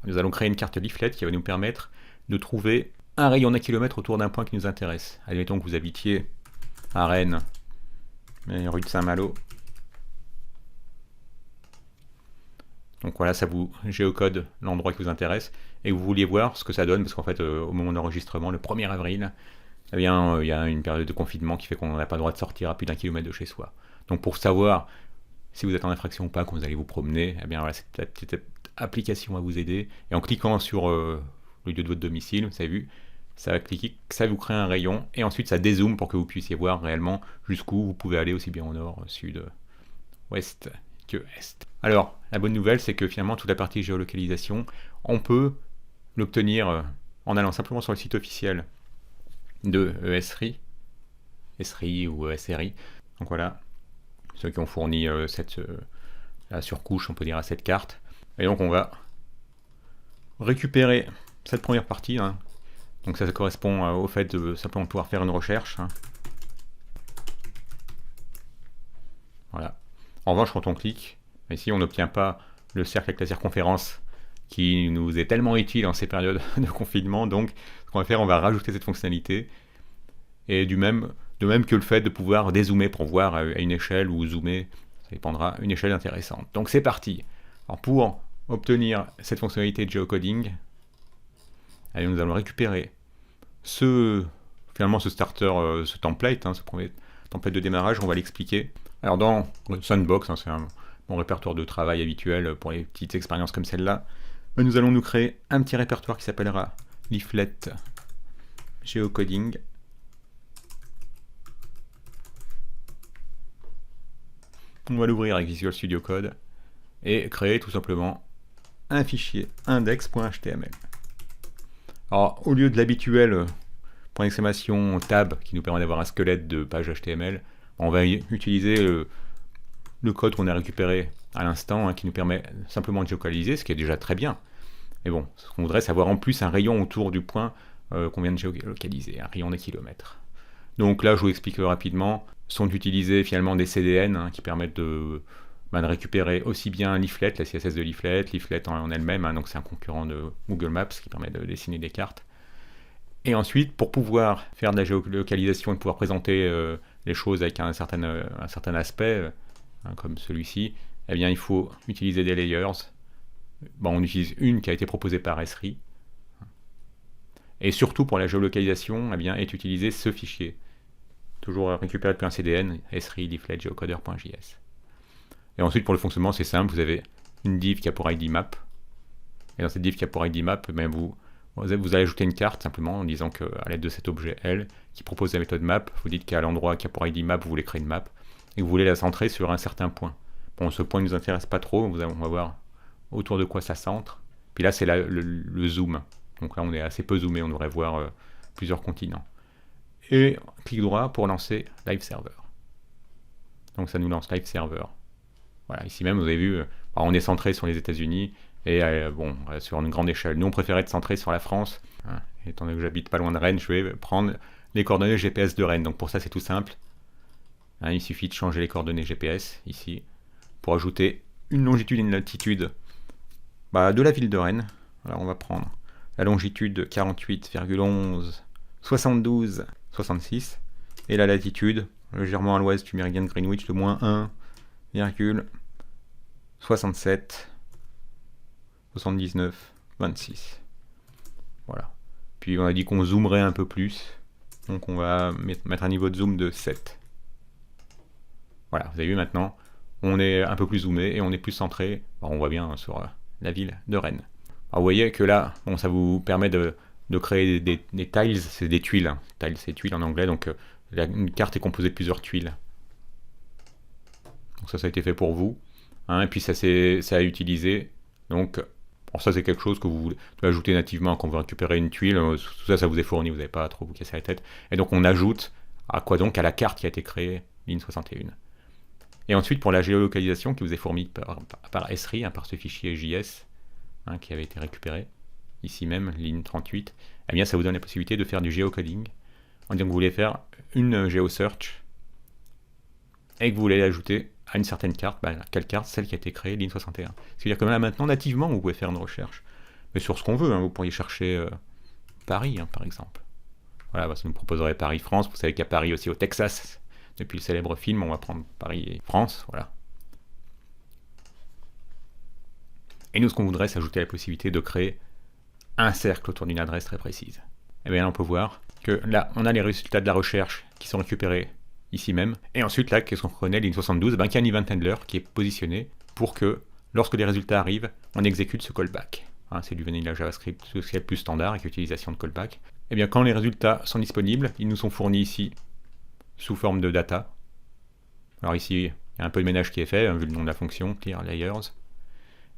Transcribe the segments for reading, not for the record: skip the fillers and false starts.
nous allons créer une carte leaflet qui va nous permettre de trouver un rayon d'un kilomètre autour d'un point qui nous intéresse. Admettons que vous habitiez à Rennes, rue de Saint-Malo. Donc voilà, ça vous géocode l'endroit qui vous intéresse et vous vouliez voir ce que ça donne parce qu'en fait, au moment d'enregistrement, le 1er avril, eh bien, il y a une période de confinement qui fait qu'on n'a pas le droit de sortir à plus d'un kilomètre de chez soi. Donc pour savoir si vous êtes en infraction ou pas quand vous allez vous promener, eh bien voilà, cette petite application va vous aider. Et en cliquant sur le lieu de votre domicile, vous avez vu, ça va cliquer, ça vous crée un rayon et ensuite ça dézoome pour que vous puissiez voir réellement jusqu'où vous pouvez aller, aussi bien au nord, sud, ouest que est. Alors, la bonne nouvelle, c'est que finalement, toute la partie géolocalisation, on peut l'obtenir en allant simplement sur le site officiel de ESRI, SRI ou ESRI. Donc voilà, ceux qui ont fourni la surcouche, on peut dire, à cette carte. Et donc on va récupérer cette première partie. Hein. Donc ça correspond au fait de simplement pouvoir faire une recherche. Hein. Voilà. En revanche, quand on clique, ici on n'obtient pas le cercle avec la circonférence qui nous est tellement utile en ces périodes de confinement. Donc ce qu'on va faire, on va rajouter cette fonctionnalité. Et de même que le fait de pouvoir dézoomer pour voir à une échelle ou zoomer, ça dépendra, une échelle intéressante. Donc c'est parti. Alors pour obtenir cette fonctionnalité de geocoding, allez, nous allons récupérer finalement ce starter, ce template, hein, ce premier template de démarrage, on va l'expliquer. Alors dans le Sandbox, hein, c'est mon répertoire de travail habituel pour les petites expériences comme celle-là, nous allons nous créer un petit répertoire qui s'appellera Leaflet Geocoding. On va l'ouvrir avec Visual Studio Code et créer tout simplement un fichier index.html. Alors, au lieu de l'habituel point d'exclamation tab qui nous permet d'avoir un squelette de page HTML, on va utiliser le code qu'on a récupéré à l'instant, hein, qui nous permet simplement de géolocaliser, ce qui est déjà très bien. Mais bon, ce qu'on voudrait, c'est avoir en plus un rayon autour du point qu'on vient de géolocaliser, un rayon d'un kilomètre. Donc là, je vous explique rapidement, sont utilisés finalement des CDN hein, qui permettent de récupérer aussi bien Leaflet, la CSS de Leaflet en elle-même, hein, donc c'est un concurrent de Google Maps qui permet de dessiner des cartes. Et ensuite, pour pouvoir faire de la géolocalisation et pouvoir présenter les choses avec un certain aspect, hein, comme celui-ci, eh bien, il faut utiliser des layers. Bon, on utilise une qui a été proposée par Esri. Et surtout pour la géolocalisation, eh bien, est utilisé ce fichier. Toujours récupéré depuis un CDN, Esri leaflet geocoder.js. Et ensuite, pour le fonctionnement, c'est simple, vous avez une div qui a pour ID map. Et dans cette div qui a pour ID map, eh vous allez ajouter une carte simplement en disant qu'à l'aide de cet objet L qui propose la méthode map, vous dites qu'à l'endroit qui a pour ID map, vous voulez créer une map et que vous voulez la centrer sur un certain point. Bon, ce point ne nous intéresse pas trop, on va voir autour de quoi ça centre. Puis là, c'est le zoom. Donc là, on est assez peu zoomé, on devrait voir plusieurs continents. Et clic droit pour lancer Live Server. Donc ça nous lance Live Server. Voilà, ici même, vous avez vu, on est centré sur les États-Unis et sur une grande échelle. Nous, on préférait être centré sur la France. Hein, étant donné que j'habite pas loin de Rennes, je vais prendre les coordonnées GPS de Rennes. Donc pour ça, c'est tout simple. Hein, il suffit de changer les coordonnées GPS ici pour ajouter une longitude et une latitude de la ville de Rennes. Alors on va prendre la longitude 48,11 72 66 et la latitude légèrement à l'ouest du méridien de Greenwich de moins 1,67 79 26. Voilà. Puis on a dit qu'on zoomerait un peu plus. Donc on va mettre un niveau de zoom de 7. Voilà, vous avez vu maintenant, on est un peu plus zoomé et on est plus centré. Alors on voit bien sur la ville de Rennes. Alors vous voyez que là, bon, ça vous permet de créer des tiles, c'est des tuiles. Hein. Tiles, c'est tuiles en anglais, donc une carte est composée de plusieurs tuiles. Donc ça a été fait pour vous. Hein, et puis ça a utilisé. Donc ça c'est quelque chose que vous devez ajouter nativement quand vous récupérez une tuile. Tout ça vous est fourni, vous n'avez pas à trop vous casser la tête. Et donc on ajoute à quoi donc? À la carte qui a été créée, ligne 61. Et ensuite pour la géolocalisation qui vous est fournie par Esri, hein, par ce fichier JS hein, qui avait été récupéré, ici même, ligne 38, eh bien ça vous donne la possibilité de faire du geocoding en disant que vous voulez faire une geosearch et que vous voulez l'ajouter à une certaine carte. Quelle carte? Celle qui a été créée, ligne 61. C'est-à-dire que là maintenant, nativement, vous pouvez faire une recherche. Et sur ce qu'on veut, hein, vous pourriez chercher Paris, hein, par exemple. Voilà, bah, ça nous proposerait Paris-France. Vous savez qu'il y a Paris aussi au Texas. Depuis le célèbre film, on va prendre Paris et France, voilà. Et nous, ce qu'on voudrait, c'est ajouter la possibilité de créer un cercle autour d'une adresse très précise. Et bien là, on peut voir que là, on a les résultats de la recherche qui sont récupérés ici même. Et ensuite, là, qu'est-ce qu'on reconnaît, ligne 72, ben, qu'il y a un event handler qui est positionné pour que, lorsque les résultats arrivent, on exécute ce callback. Hein, c'est du vanilla JavaScript, ce qui est le plus standard avec l'utilisation de callback. Et bien, quand les résultats sont disponibles, ils nous sont fournis ici sous forme de data. Alors ici, il y a un peu de ménage qui est fait, hein, vu le nom de la fonction, clear layers.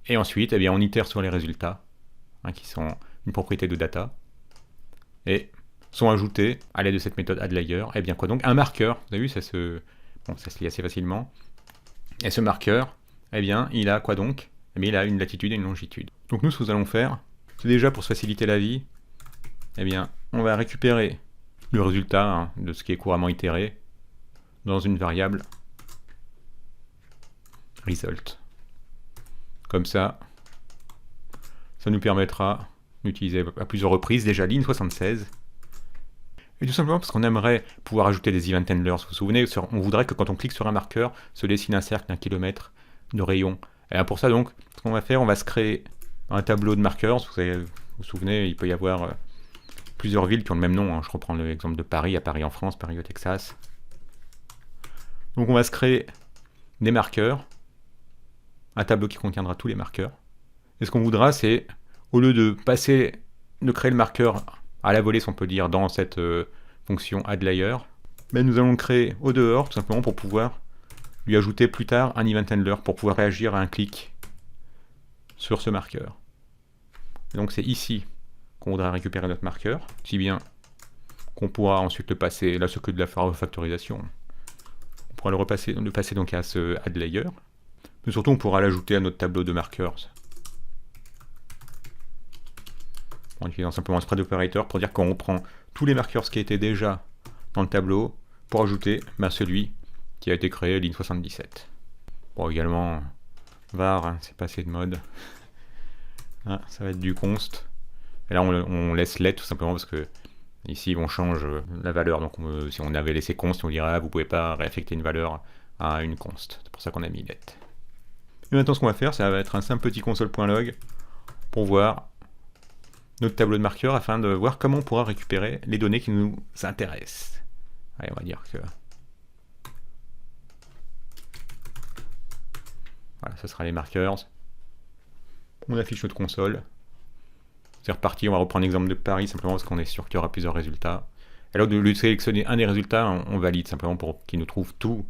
Et ensuite, eh bien, on itère sur les résultats, hein, qui sont une propriété de data, et sont ajoutés à l'aide de cette méthode addLayer. Et bien quoi donc? Un marqueur, vous avez vu, ça se lit assez facilement. Et ce marqueur, eh bien, il a quoi donc? Eh bien, il a une latitude et une longitude. Donc nous, ce que nous allons faire, c'est déjà pour se faciliter la vie, eh bien, on va récupérer le résultat, hein, de ce qui est couramment itéré dans une variable result. Comme ça nous permettra d'utiliser à plusieurs reprises déjà ligne 76. Et tout simplement parce qu'on aimerait pouvoir ajouter des event handlers. Vous vous souvenez, on voudrait que quand on clique sur un marqueur, se dessine un cercle d'1 kilomètre de rayon. Et pour ça donc, ce qu'on va faire, on va se créer un tableau de marqueurs. Vous vous souvenez, il peut y avoir plusieurs villes qui ont le même nom, hein. Je reprends l'exemple de Paris, à Paris en France, Paris au Texas. Donc on va se créer des marqueurs, un tableau qui contiendra tous les marqueurs. Et ce qu'on voudra, c'est, au lieu de créer le marqueur à la volée, si on peut dire, dans cette fonction addLayer, ben nous allons le créer au dehors, tout simplement pour pouvoir lui ajouter plus tard un event handler, pour pouvoir réagir à un clic sur ce marqueur. Et donc c'est ici qu'on voudra récupérer notre marqueur, si bien qu'on pourra ensuite le passer, là c'est que de la refactorisation, on pourra le passer donc à ce addLayer, mais surtout on pourra l'ajouter à notre tableau de marqueurs, en utilisant simplement un spread operator pour dire qu'on reprend tous les marqueurs qui étaient déjà dans le tableau pour ajouter celui qui a été créé ligne 77. Bon, également var, hein, c'est passé de mode. Ah, ça va être du const. Et là on laisse let tout simplement parce que ici on change la valeur. Donc si on avait laissé const, on dirait vous pouvez pas réaffecter une valeur à une const. C'est pour ça qu'on a mis let. Et maintenant ce qu'on va faire, ça va être un simple petit console.log pour voir notre tableau de marqueurs afin de voir comment on pourra récupérer les données qui nous intéressent. Allez, on va dire que voilà, ce sera les marqueurs. On affiche notre console. C'est reparti, on va reprendre l'exemple de Paris simplement parce qu'on est sûr qu'il y aura plusieurs résultats. Alors, au lieu de sélectionner un des résultats, on valide simplement pour qu'il nous trouve tout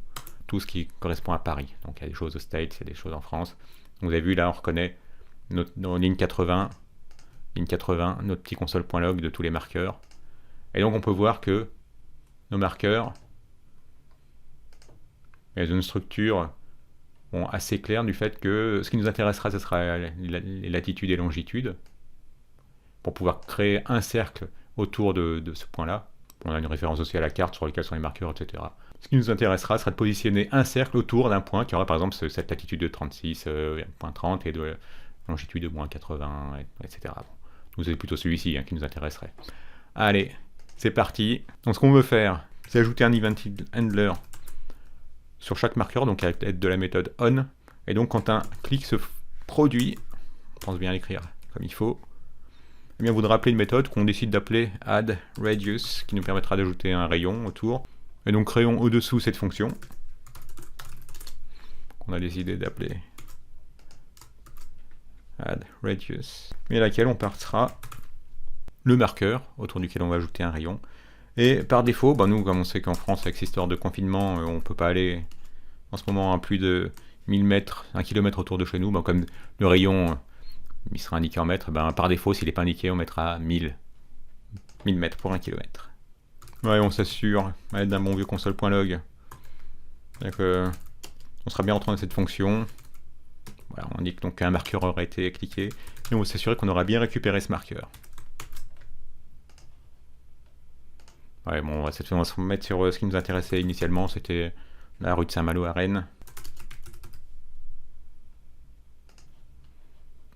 ce qui correspond à Paris. Donc il y a des choses au States, il y a des choses en France. Donc, vous avez vu là, on reconnaît nos lignes 80, notre petit console.log de tous les marqueurs. Et donc on peut voir que nos marqueurs, elles ont une structure assez claire du fait que ce qui nous intéressera, ce sera les latitudes et longitudes, pour pouvoir créer un cercle autour de ce point-là. On a une référence aussi à la carte sur laquelle sont les marqueurs, etc. Ce qui nous intéressera sera de positionner un cercle autour d'un point qui aura par exemple cette latitude de 36.30 et de longitude de moins 80, etc. Bon, c'est plutôt celui-ci qui nous intéresserait. Allez, c'est parti. Donc ce qu'on veut faire, c'est ajouter un event handler sur chaque marqueur, donc avec l'aide de la méthode on. Et donc quand un clic se produit, on pense bien l'écrire comme il faut, eh bien, vous voudrez appeler une méthode qu'on décide d'appeler addRadius, qui nous permettra d'ajouter un rayon autour. Et donc créons au-dessous cette fonction qu'on a décidé d'appeler addRadius, et à laquelle on passera le marqueur autour duquel on va ajouter un rayon. Et par défaut, nous, comme on sait qu'en France, avec cette histoire de confinement, on ne peut pas aller en ce moment à plus de 1000 mètres, 1 km autour de chez nous, comme le rayon il sera indiqué en mètres, par défaut, s'il n'est pas indiqué, on mettra 1000 mètres pour 1 km. Ouais, on s'assure à l'aide d'un bon vieux console.log. On sera bien rentré dans cette fonction. Voilà, on indique donc qu'un marqueur aurait été cliqué, et on va s'assurer qu'on aura bien récupéré ce marqueur. Ouais, bon, on va se mettre sur ce qui nous intéressait initialement, c'était la rue de Saint-Malo à Rennes.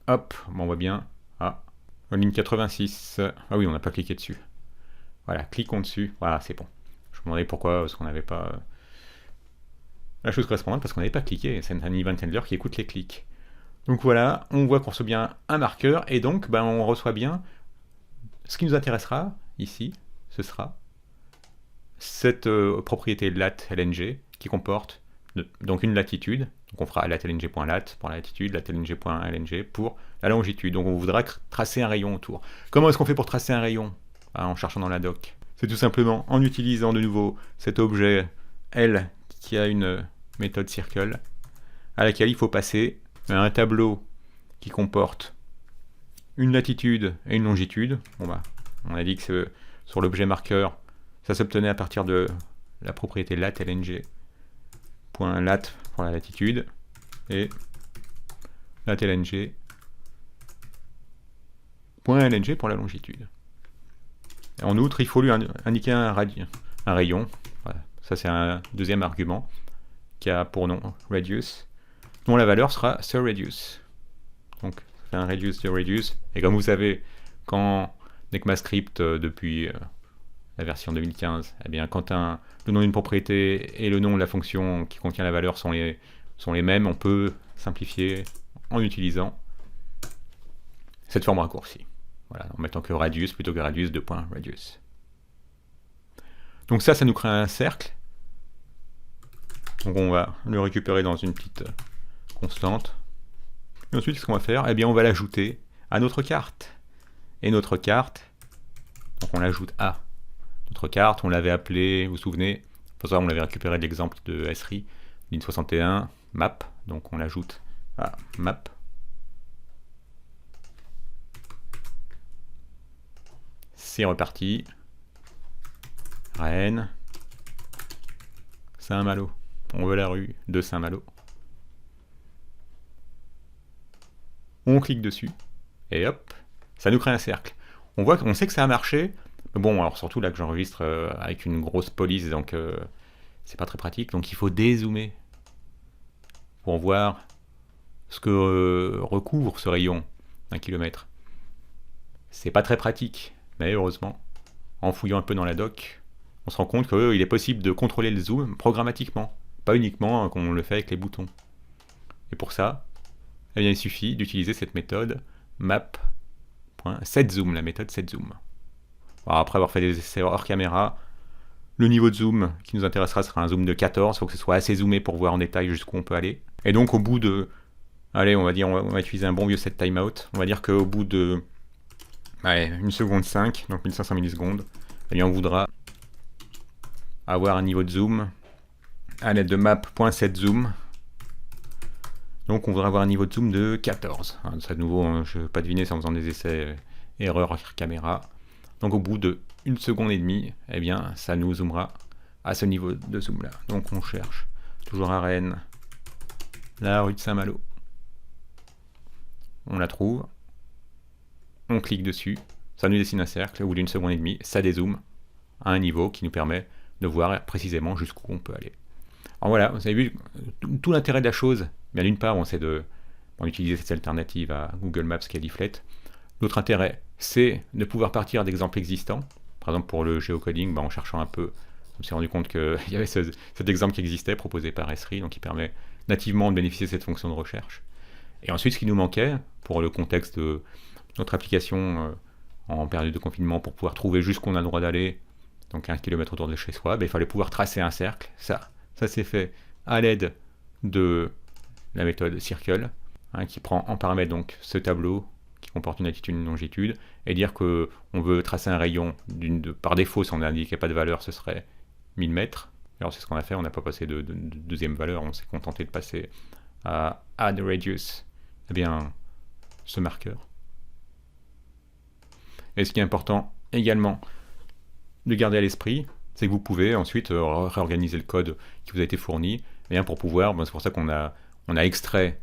Hop, on voit bien. Ah, Ligne 86. Ah oui, on n'a pas cliqué dessus. Voilà, cliquons dessus. Voilà, c'est bon. Je me demandais pourquoi, parce qu'on n'avait pas la chose correspondante, parce qu'on n'avait pas cliqué. C'est un event handler qui écoute les clics. Donc voilà, on voit qu'on reçoit bien un marqueur, et donc on reçoit bien ce qui nous intéressera ici, ce sera cette propriété lat lng qui comporte donc une latitude. Donc on fera lat.lng.lat pour la latitude, lat.lng.lng pour la longitude. Donc on voudra tracer un rayon autour. Comment est-ce qu'on fait pour tracer un rayon? En cherchant dans la doc. C'est tout simplement en utilisant de nouveau cet objet L qui a une méthode circle à laquelle il faut passer un tableau qui comporte une latitude et une longitude. On a dit que sur l'objet marqueur, ça s'obtenait à partir de la propriété lat lng. .lat pour la latitude et lat lng. .lng pour la longitude. Et en outre, il faut lui indiquer un rayon. Voilà. Ça, c'est un deuxième argument qui a pour nom radius, dont la valeur sera ce_radius. Donc, ça fait un radius de radius. Et comme vous savez, quand ECMAScript, depuis la version 2015, eh bien, quand le nom d'une propriété et le nom de la fonction qui contient la valeur sont les mêmes, on peut simplifier en utilisant cette forme raccourcie. Voilà, en mettant que radius plutôt que radius de point radius. Donc ça nous crée un cercle. Donc on va le récupérer dans une petite constante. Et ensuite, ce qu'on va faire, eh bien, on va l'ajouter à notre carte. Et notre carte, donc on l'ajoute à notre carte. On l'avait appelée, vous vous souvenez, pour ça on l'avait récupéré de l'exemple de Esri, ligne 61, map. Donc on l'ajoute à map. C'est reparti. Rennes. Saint-Malo. On veut la rue de Saint-Malo. On clique dessus. Et hop, ça nous crée un cercle. On sait que ça a marché. Mais bon, alors surtout là que j'enregistre avec une grosse police, donc c'est pas très pratique. Donc il faut dézoomer pour voir ce que recouvre ce rayon d'un kilomètre. C'est pas très pratique. Mais heureusement, en fouillant un peu dans la doc, on se rend compte qu'il est possible de contrôler le zoom programmatiquement, pas uniquement comme on le fait avec les boutons. Et pour ça, eh bien, il suffit d'utiliser cette méthode map.setZoom, la méthode setZoom. Alors, après avoir fait des essais hors caméra, le niveau de zoom qui nous intéressera sera un zoom de 14, il faut que ce soit assez zoomé pour voir en détail jusqu'où on peut aller. Et donc au bout de... Allez, on va utiliser un bon vieux set timeout. On va dire qu'au bout de... Allez, 1 seconde 5, donc 1500 millisecondes, eh bien on voudra avoir un niveau de zoom à l'aide de map.setZoom. Donc on voudra avoir un niveau de zoom de 14. Ça de nouveau, je ne vais pas deviner, c'est en faisant des essais erreur caméra. Donc au bout de 1 seconde et demie, eh bien ça nous zoomera à ce niveau de zoom là. Donc on cherche toujours à Rennes, la rue de Saint-Malo. On la trouve. On clique dessus, ça nous dessine un cercle, au bout d'1 seconde et demie, ça dézoome à un niveau qui nous permet de voir précisément jusqu'où on peut aller. Alors voilà, vous avez vu tout l'intérêt de la chose. Bien d'une part, on essaie d'utiliser cette alternative à Google Maps qui est Leaflet. L'autre intérêt, c'est de pouvoir partir d'exemples existants. Par exemple, pour le géocoding, en cherchant un peu, on s'est rendu compte qu'il y avait cet exemple qui existait, proposé par Esri, donc qui permet nativement de bénéficier de cette fonction de recherche. Et ensuite, ce qui nous manquait, pour le contexte de notre application en période de confinement, pour pouvoir trouver jusqu'où on a le droit d'aller, donc 1 km autour de chez soi, il fallait pouvoir tracer un cercle. Ça s'est fait à l'aide de la méthode circle, qui prend en paramètre donc ce tableau qui comporte une latitude et une longitude, et dire qu'on veut tracer un rayon par défaut, si on n'indiquait pas de valeur, ce serait 1000 mètres. Alors c'est ce qu'on a fait, on n'a pas passé de deuxième valeur, on s'est contenté de passer à add radius, eh bien ce marqueur. Et ce qui est important également de garder à l'esprit, c'est que vous pouvez ensuite réorganiser le code qui vous a été fourni, pour pouvoir, c'est pour ça qu'on a extrait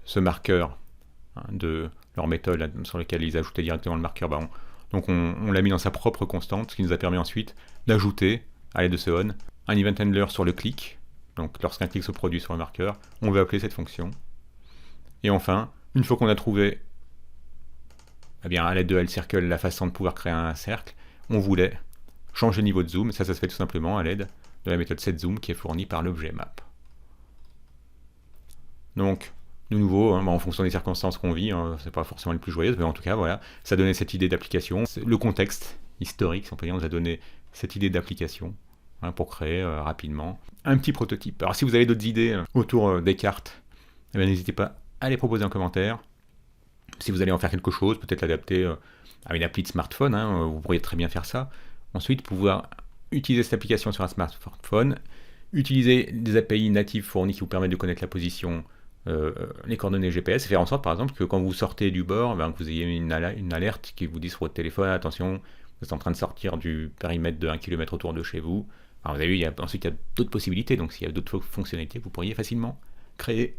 ce marqueur de leur méthode sur laquelle ils ajoutaient directement le marqueur. Donc on l'a mis dans sa propre constante, ce qui nous a permis ensuite d'ajouter, à l'aide de ce on, un event handler sur le clic. Donc lorsqu'un clic se produit sur le marqueur, on veut appeler cette fonction. Et enfin, une fois qu'on a trouvé eh bien, à l'aide de L-Circle, la façon de pouvoir créer un cercle, on voulait changer le niveau de zoom. Ça se fait tout simplement à l'aide de la méthode setZoom qui est fournie par l'objet map. Donc, de nouveau, en fonction des circonstances qu'on vit, c'est pas forcément les plus joyeuses, mais en tout cas, voilà, ça donnait cette idée d'application. Le contexte historique, si on peut dire, nous a donné cette idée d'application pour créer rapidement un petit prototype. Alors, si vous avez d'autres idées autour des cartes, eh bien, n'hésitez pas à les proposer en commentaire. Si vous allez en faire quelque chose, peut-être l'adapter à une appli de smartphone, vous pourriez très bien faire ça. Ensuite, pouvoir utiliser cette application sur un smartphone, utiliser des API natives fournies qui vous permettent de connaître la position, les coordonnées GPS, et faire en sorte, par exemple, que quand vous sortez du bord, que vous ayez une alerte qui vous dit sur votre téléphone, attention, vous êtes en train de sortir du périmètre de 1 km autour de chez vous. Alors, vous avez vu, ensuite, il y a d'autres possibilités, donc s'il y a d'autres fonctionnalités, vous pourriez facilement créer